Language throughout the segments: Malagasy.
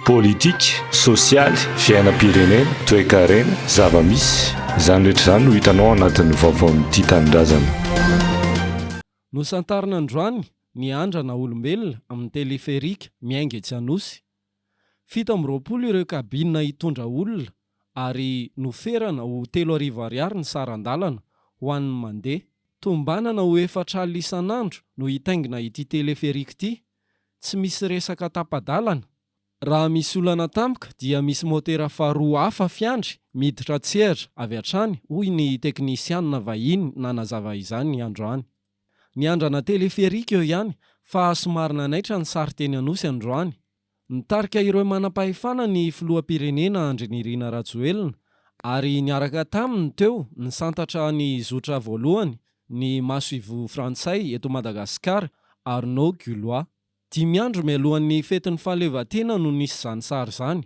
politika sosialy fiainam-pirenena toe-karena zava-misy izany rehetra izany no hitanao anatin'ny vaovaon'ity tanindrazana. Nosantarina androany ny andrana olombelona amin'ny teleferika miainga etsy anosy. 720 ireo kabinina hitondra olona ary noferana ho 3,000 ariary ny sarandalana ho an'ny mandeha. Tombanana ho 4 alina isan'andro no hitaingina ity teleferika ity. Tsy misy resaka tapa-dalana. Raha misy olana tampoka dia misy motera faharoa hafa fiandry miditra tsehatra avy hatrany, hoy ny teknisianina vahiny nanazava izany androany. Ny andrana teleferika eo ihany fa somarina naitra ny sary teny anosy androany. Nitarika ireo manam-pahefana ny filoham-pirenena Andrinirina Rajoelina ary niaraka taminy teo nisantatra ny zotra voalohany ny masoivo frantsay eto Madagasikara Arnaud Gulois. 5 andro mialohan'ny fetin'ny fahaleovantena no nisy izany sary izany.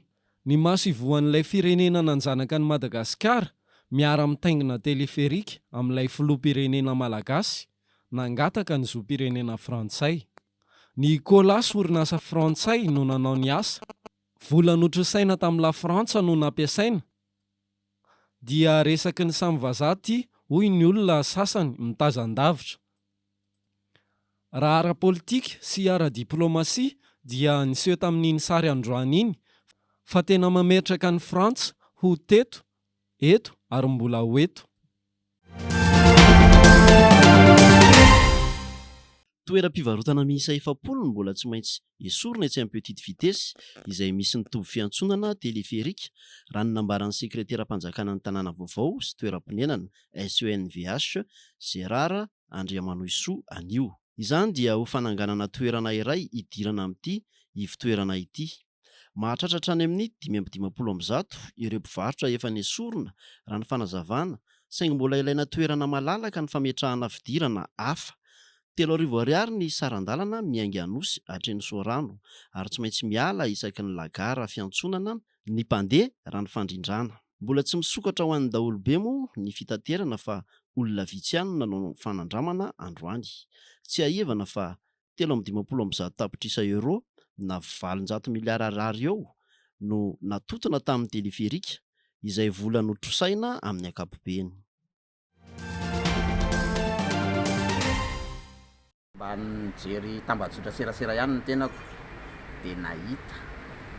Ny masoivoan'ilay firenena nanjanaka ny Madagasikara miara-mitaingina teleferika amin'ilay filoham-pirenena malagasy nangataka ny zoam-pirenena frantsay. Ny Colas orinasa frantsay no nanao ny asa. Vola notrosaina tamin'ny la Frantsa no nampiasaina. Dia resaky ny samy vazaha ity, hoy ny olona sasany mitazan-davitra. Raha ara-politika sy ara-diplomasia dia niseho tamin'iny sary androany iny fa tena mametraka ny Frantsa ho teto, eto ary mbola ho eto. Toeram-pivarotana miisa 7 mbola tsy maintsy esorina etsy amin'ny petite vitesse izay misy ny toby fiantsonana teleferika raha ny nambaran'ny sekretera-panjakana ny tanàna vaovao sy toeram-ponenana SENVH Gérard Andriamanoisoa anio. Izany dia ho fananganana toerana iray idirana amin'ity ivitoerana ity. Mahatratra hatrany amin'ny 550 ireo mpivarotra efa nesorina raha ny fanazavana, saingy mbola ilaina toerana malalaka ny fametrahana fidirana hafa. 3,000 ariary ny sarandalana miainga anosy hatreny Soarano ary tsy maintsy miala isaky ny lagara fiantsonana ny mpandeha raha ny fandrindrana. Mbola tsy misokatra ho an'ny daholobe moa ny fitaterana fa olona vitsy ihany nanao fanandramana androany. Tsy ahevana fa 350 tapitrisa euro na 700 miliara ariary eo no natotona tamin'ny teleferika izay vola notrosaina amin'ny ankapobeny. Mba nijery tambazotra serasera ihany ny tenako dia nahita,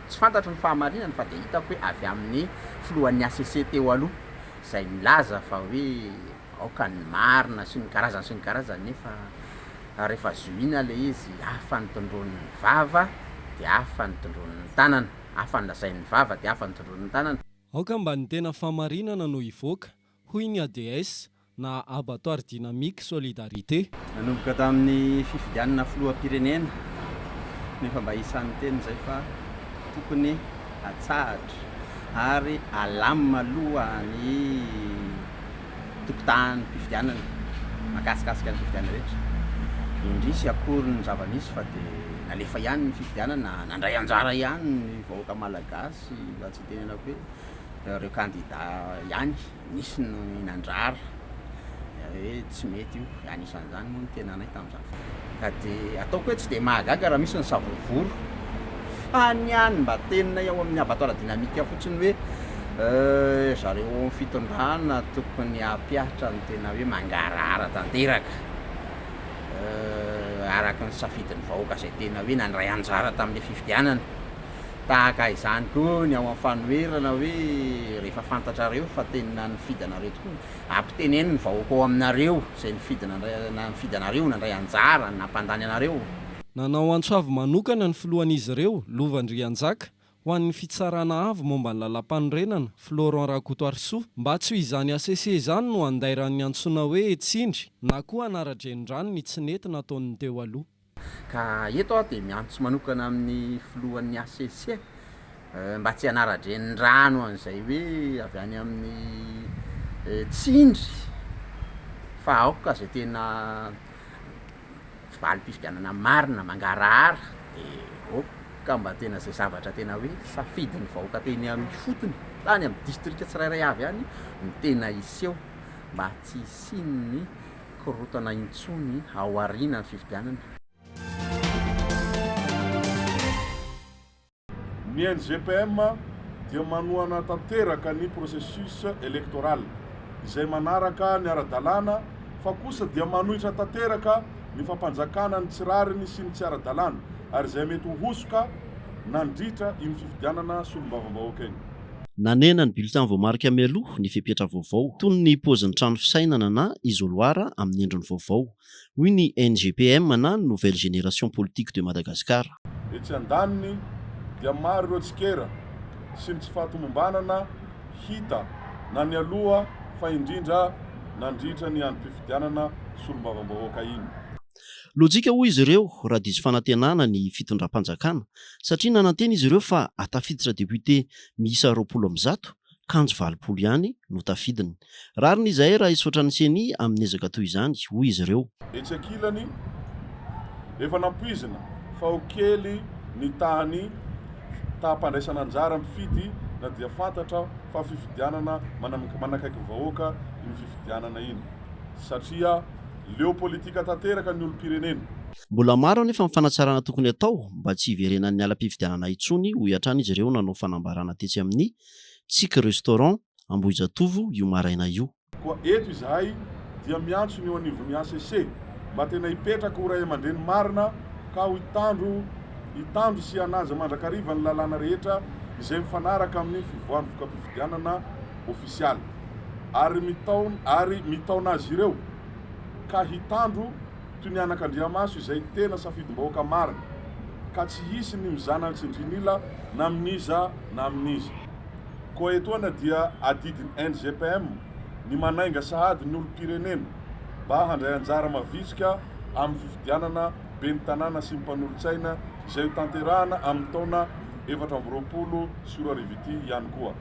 tsy fantatro ny fahamarinana fa dia hitako hoe avy amin'ny filohan'ny ACC teo aloha izay milaza fa hoe aoka ny marina sy ny karazany nefa rehefa zoina ilay izy hafa ny tondron'ny vava dia hafa ny tondron'ny tanana, hafa ny lazain'ny vava dia hafa ny tondron'ny tanana. Aoka mba ny tena fahamarinana no ivoaka, hoy ny ADS na abattoir dynamique solidarité. Nanomboka tamin'ny fifidianana filoham-pirenena nefa mba isan'ny teny izay fa tokony atsahatra ary alamina aloha ny tokotany fifidianana makasikasika ny fifidianana rehetra. Indrisy akory ny zava-misy fa dia nalefa ihany ny fifidianana, nandray anjara ihany ny vahoaka malagasy, mba tsy tenenako hoe ireo kandida ihany nisy ny nandrara hoe tsy mety io, anisan'izany moa ny tena anay tamin'izany. Ka dia ataoko hoe tsy dia mahagaga raha misy ny savovoro fa niany mba tenina ao amin'ny abattoir dynamique fotsiny hoe zareo fitondrana tokony hampiahatra ny tena hoe mangarahara tanteraka araka ny safidin'ny vahoaka izay tena hoe nandray anjara tamin'ilay fifidianana. Tahaka izany koa ny ao amin'ny fanoherana hoe rehefa fantatrareo fa tena nifidanareo tokoa ampiteneny ny vahoaka ao aminareo izay nifidanareo nandray anjara nampandany anareo. Nanao antsoavy manokana ny filohan'izy ireo Lovandrianjaka ho an'ny fitsarana avy momba ny lalam-panorenana Florent Rakotoarisoa mba tsy ho izany ACC izany no andairan'ny antsoina hoe tsindry na koa anara-drenirano ny tsy nety nataony teo aloha. Ka eto aho dia miantso manokana amin'ny filohan'ny ACC mba tsy hanara-drenirano an'izay hoe avy any amin'ny tsindry fa aoka izay tena valim-pifidianana marina mangarahara dia aoka mba tena izay zavatra tena hoe safidin'ny vahoaka teny amin'ny fotony tany amin'ny distrika tsirairay avy ihany ny tena iseho mba tsy hisian'ny korotana intsony ao aorianan'ny fifidianana. Ny NGPM dia manohana tanteraka ny processus électoral izay manaraka ny ara-dalàna, fa kosa dia manohitra tanteraka ny fampanjakana ny tsirariny sy ny tsy ara-dalàna ary izay mety ho hosoka nandritra iny fifidianana solombavambahoaka iny. Nanena ny bulletin voamarika mialoha ny fepetra vaovao toy ny paozin'ny trano fisainana na isoloara amin'ny endriny vaovao, hoy ny NGPM na Nouvelle Génération Politique de Madagascar. Etsy andaniny dia maro ireo tsikera sy ny tsy fahatomombanana hita na ny aloha fa indrindra nandritra ny androm-pifidianana solombavambahoaka iny. Lojika hoy izy ireo raha diso fanantenana ny fitondram-panjakana satria nanantena izy ireo fa atafiditra député miisa 20 kanjo 20 ihany no tafidiny. Rariny izahay raha isotra ny seny amin'ny ezaka toy izany, hoy izy ireo. Etsy ankilany efa nampoizina fa ho kely ny tany taham-pandraisana anjara mifidy na dia fantatra fa fifidianana manakaiky vahoaka iny fifidianana iny satria leo politika tanteraka ny olom-pirenena. Mbola maro anefa ny fanatsarana tokony atao mba tsy hiverenan'ny ala-pifidianana intsony, hoy hatrany izy ireo nanao fanambarana tetsy amin'ny Tsika Restaurant Ambohijatovo io maraina io. Koa eto izahay dia miantso ny eo anivon'ny ACC mba tena hipetraka ho ray aman-dreny marina ka ho hitandro sy hanaja mandrakariva ny lalàna rehetra izay mifanaraka amin'ny fivoahany voka-pifidianana ofisialy ary mitaona azy ireo ka hitandro toy ny anak'Andriamaso izay tena safidim-bahoaka marina ka tsy hisy ny mizana ny tsindrinila na aminiza na aminiza. Koa etoana dia adidiny NGPM ny manainga sahady ny olom-pirenena mba handray anjara mavitsika amin'ny fifidianana ben'ny tanàna sy ny mpanolontsaina izay ho tanterahana amin'ny taona 2020 sy 2020 ihany koa.